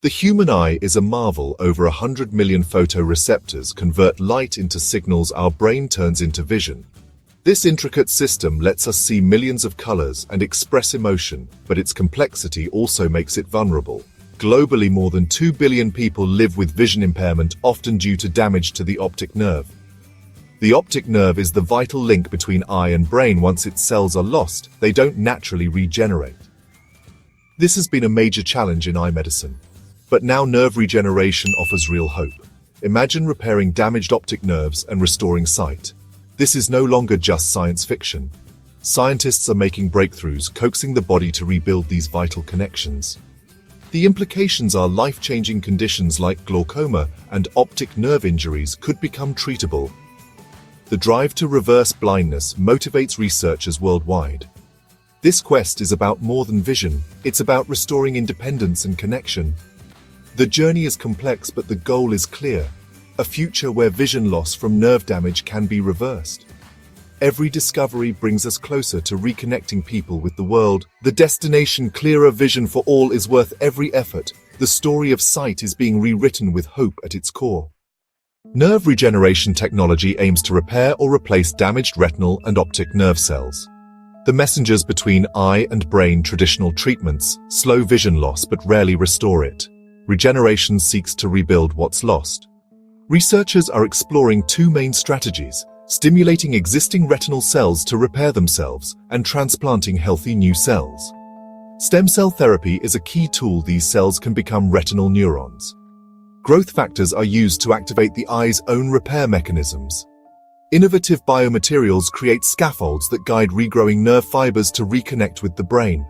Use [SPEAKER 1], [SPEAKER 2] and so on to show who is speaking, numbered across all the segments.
[SPEAKER 1] The human eye is a marvel. Over 100 million photoreceptors convert light into signals our brain turns into vision. This intricate system lets us see millions of colors and express emotion, but its complexity also makes it vulnerable. Globally, more than 2 billion people live with vision impairment, often due to damage to the optic nerve. The optic nerve is the vital link between eye and brain. Once its cells are lost, they don't naturally regenerate. This has been a major challenge in eye medicine. But now nerve regeneration offers real hope. Imagine repairing damaged optic nerves and restoring sight. This is no longer just science fiction. Scientists are making breakthroughs, coaxing the body to rebuild these vital connections. The implications are life-changing. Conditions like glaucoma and optic nerve injuries could become treatable. The drive to reverse blindness motivates researchers worldwide. This quest is about more than vision. It's about restoring independence and connection. The journey is complex, but the goal is clear: a future where vision loss from nerve damage can be reversed. Every discovery brings us closer to reconnecting people with the world. The destination, clearer vision for all, is worth every effort. The story of sight is being rewritten with hope at its core. Nerve regeneration technology aims to repair or replace damaged retinal and optic nerve cells. The messengers between eye and brain. Traditional treatments slow vision loss but rarely restore it. Regeneration seeks to rebuild what's lost. Researchers are exploring two main strategies: stimulating existing retinal cells to repair themselves and transplanting healthy new cells. Stem cell therapy is a key tool. These cells can become retinal neurons. Growth factors are used to activate the eye's own repair mechanisms. Innovative biomaterials create scaffolds that guide regrowing nerve fibers to reconnect with the brain.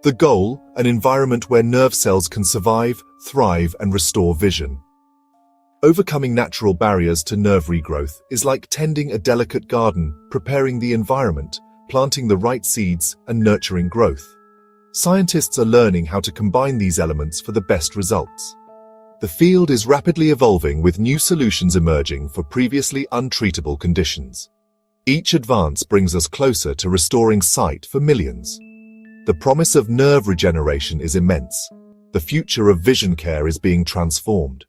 [SPEAKER 1] The goal: an environment where nerve cells can survive, thrive, and restore vision. Overcoming natural barriers to nerve regrowth is like tending a delicate garden, preparing the environment, planting the right seeds, and nurturing growth. Scientists are learning how to combine these elements for the best results. The field is rapidly evolving, with new solutions emerging for previously untreatable conditions. Each advance brings us closer to restoring sight for millions. The promise of nerve regeneration is immense. The future of vision care is being transformed.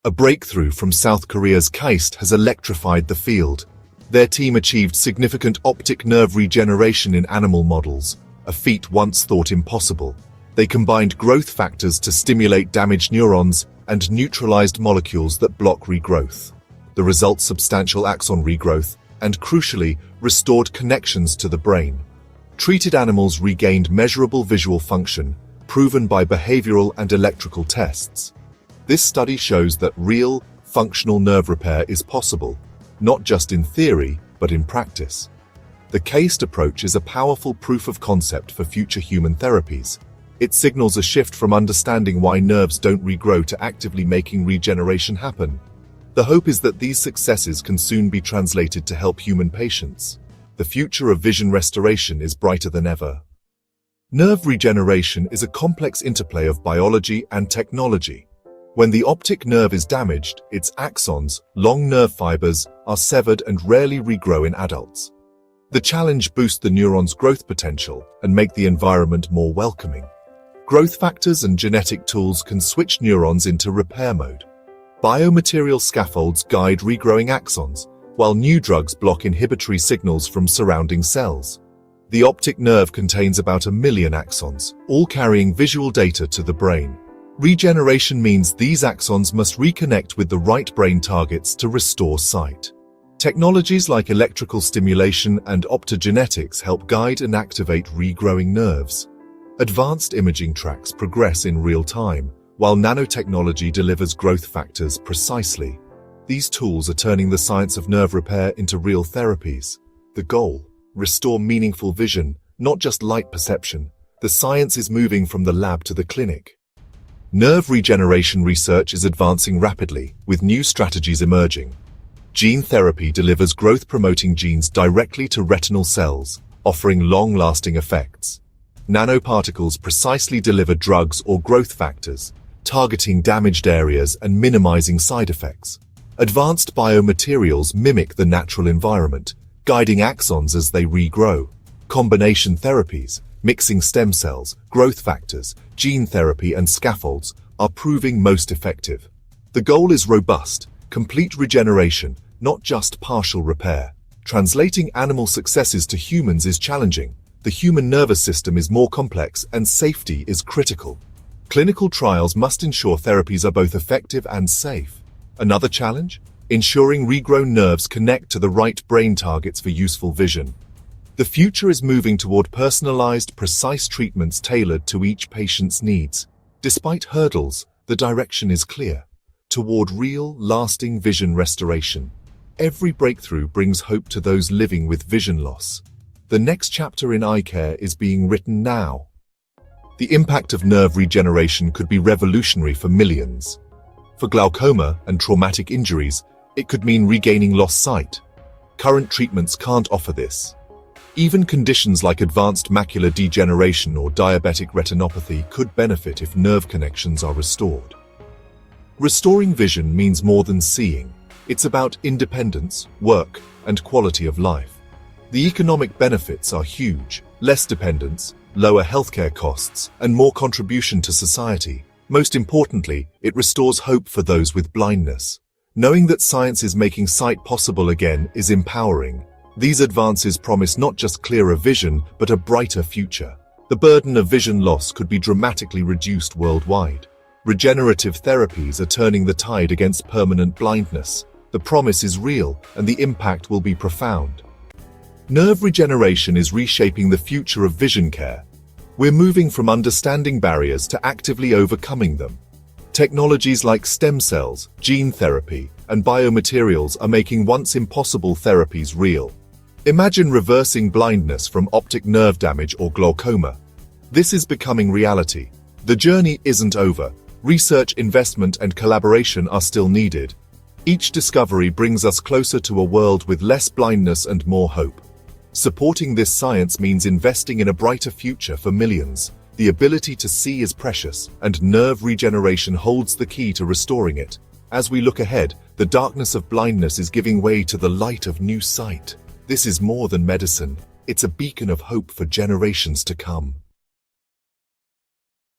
[SPEAKER 1] A breakthrough from South Korea's KAIST has electrified the field. Their team achieved significant optic nerve regeneration in animal models, a feat once thought impossible. They combined growth factors to stimulate damaged neurons and neutralized molecules that block regrowth. The result: substantial axon regrowth and, crucially, restored connections to the brain. Treated animals regained measurable visual function, proven by behavioral and electrical tests. This study shows that real, functional nerve repair is possible, not just in theory, but in practice. The KAIST approach is a powerful proof of concept for future human therapies. It signals a shift from understanding why nerves don't regrow to actively making regeneration happen. The hope is that these successes can soon be translated to help human patients. The future of vision restoration is brighter than ever. Nerve regeneration is a complex interplay of biology and technology. When the optic nerve is damaged, its axons, long nerve fibers, are severed and rarely regrow in adults. The challenge: boost the neuron's growth potential and make the environment more welcoming. Growth factors and genetic tools can switch neurons into repair mode. Biomaterial scaffolds guide regrowing axons, while new drugs block inhibitory signals from surrounding cells. The optic nerve contains about 1 million axons, all carrying visual data to the brain. Regeneration means these axons must reconnect with the right brain targets to restore sight. Technologies like electrical stimulation and optogenetics help guide and activate regrowing nerves. Advanced imaging tracks progress in real time, while nanotechnology delivers growth factors precisely. These tools are turning the science of nerve repair into real therapies. The goal: restore meaningful vision, not just light perception. The science is moving from the lab to the clinic. Nerve regeneration research is advancing rapidly, with new strategies emerging. Gene therapy delivers growth-promoting genes directly to retinal cells, offering long-lasting effects. Nanoparticles precisely deliver drugs or growth factors, targeting damaged areas and minimizing side effects. Advanced biomaterials mimic the natural environment, guiding axons as they regrow. Combination therapies, mixing stem cells, growth factors, gene therapy, and scaffolds, are proving most effective. The goal is robust, complete regeneration, not just partial repair. Translating animal successes to humans is challenging. The human nervous system is more complex and safety is critical. Clinical trials must ensure therapies are both effective and safe. Another challenge? Ensuring regrown nerves connect to the right brain targets for useful vision. The future is moving toward personalized, precise treatments tailored to each patient's needs. Despite hurdles, the direction is clear. Toward real, lasting vision restoration. Every breakthrough brings hope to those living with vision loss. The next chapter in eye care is being written now. The impact of nerve regeneration could be revolutionary for millions. For glaucoma and traumatic injuries, it could mean regaining lost sight. Current treatments can't offer this. Even conditions like advanced macular degeneration or diabetic retinopathy could benefit if nerve connections are restored. Restoring vision means more than seeing. It's about independence, work, and quality of life. The economic benefits are huge: less dependence, lower healthcare costs, and more contribution to society. Most importantly, it restores hope for those with blindness. Knowing that science is making sight possible again is empowering. These advances promise not just clearer vision, but a brighter future. The burden of vision loss could be dramatically reduced worldwide. Regenerative therapies are turning the tide against permanent blindness. The promise is real, and the impact will be profound. Nerve regeneration is reshaping the future of vision care. We're moving from understanding barriers to actively overcoming them. Technologies like stem cells, gene therapy, and biomaterials are making once impossible therapies real. Imagine reversing blindness from optic nerve damage or glaucoma. This is becoming reality. The journey isn't over. Research, investment, and collaboration are still needed. Each discovery brings us closer to a world with less blindness and more hope. Supporting this science means investing in a brighter future for millions. The ability to see is precious, and nerve regeneration holds the key to restoring it. As we look ahead, the darkness of blindness is giving way to the light of new sight. This is more than medicine. It's a beacon of hope for generations to come.